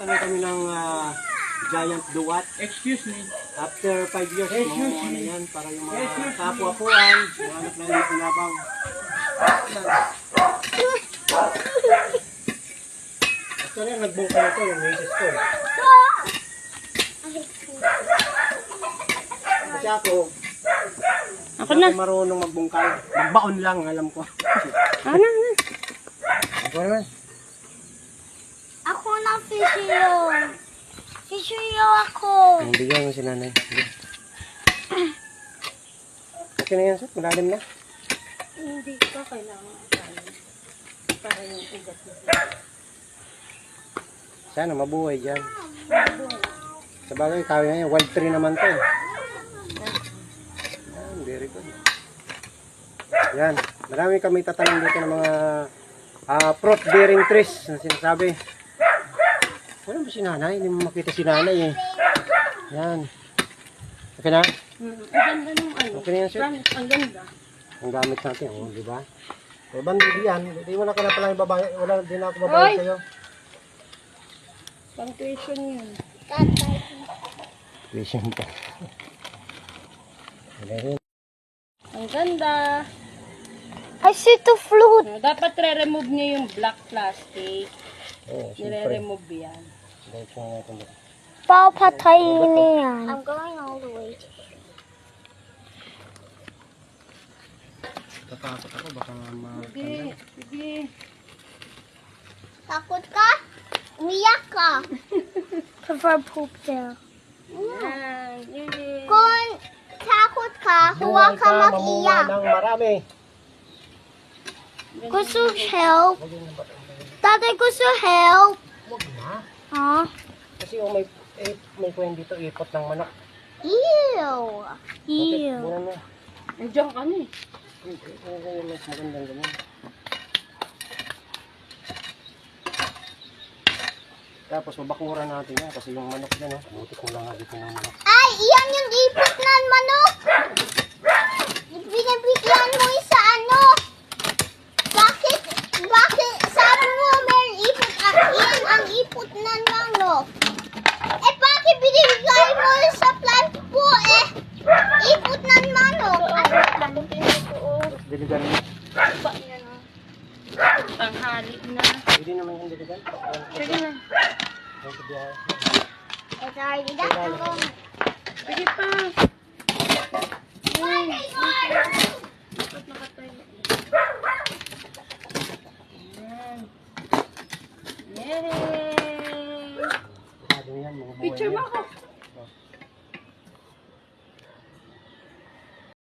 Magtatanim kami ng giant duwat. Excuse me. After 5 years, mamuha na yan para yung mga kapwa-puan, yung anak na yung pinabang. Actually, nagbungka na ito, yung misis ko. Kasi ako na marunong magbungkal. Magbaon lang, alam ko. Ano? Ako naman. Ako na fisyo. Fisyo ako. Bigyan mo si nanay. Okay na yan, sir. Malalim na. Hindi ko kailangan para yung ugat niya. Sana mabuhay dyan. Sa bagay, kawi na yan. Wild tree naman to. Very good. Yan. Marami kami tatanong dito ng mga fruit bearing trees na sinasabi. Wala ba si nanay? Hindi mo makita si nanay eh. Yan. Okay na? Ang ganda ng ano. Okay na yan, sir. Ang ganda. Ang gamit natin, oh, di ba? So, bandi yan. Di wala ka na pala yung babae. Wala din ako babae sa'yo. Pang tuition yun. Tuition pa. Ang ganda. I see the flute. Dapat re-remove niya yung black plastic. Oo, siyempre. Nire-remove yan. Dahil ko natin dito. Papatayin niya. I'm going all the way. Tatakot ako, baka Sige, sige. Takot ka? Umiyak ka? Prefer poop there. Yan. Yay. Kung takot ka, huwag ka mag-iyak. Ng marami. Gusto help? Tatay, gusto help? Huwag na. Ha? Kasi oh, may kuwan dito, ipot ng manok. Ew. Bakit? Bunan mo. Nandiyan ka na eh. Oo, mas magandang ganyan. Tapos mabakuran natin yan kasi yung manok dyan, oh. Buti ko lang nga dito ng manok. Ay, iyan yung ipot ng manok. Binibigyan mo sa ano? Bakit sabi mo may ipot? Iyan ang ipot ng manok. Eh, bakit binibigay mo sa plant ko eh? Ipot ng manok. Tapos diligan mo. Tanghali na. Pwede naman yung diligan. Sige na. Yung biyahe. Sorry, that's ako. Sige pa. Yun. Dapat nakatayo. Yan. Yay! Masyado yan, mga buhay Picture yan. mo ako.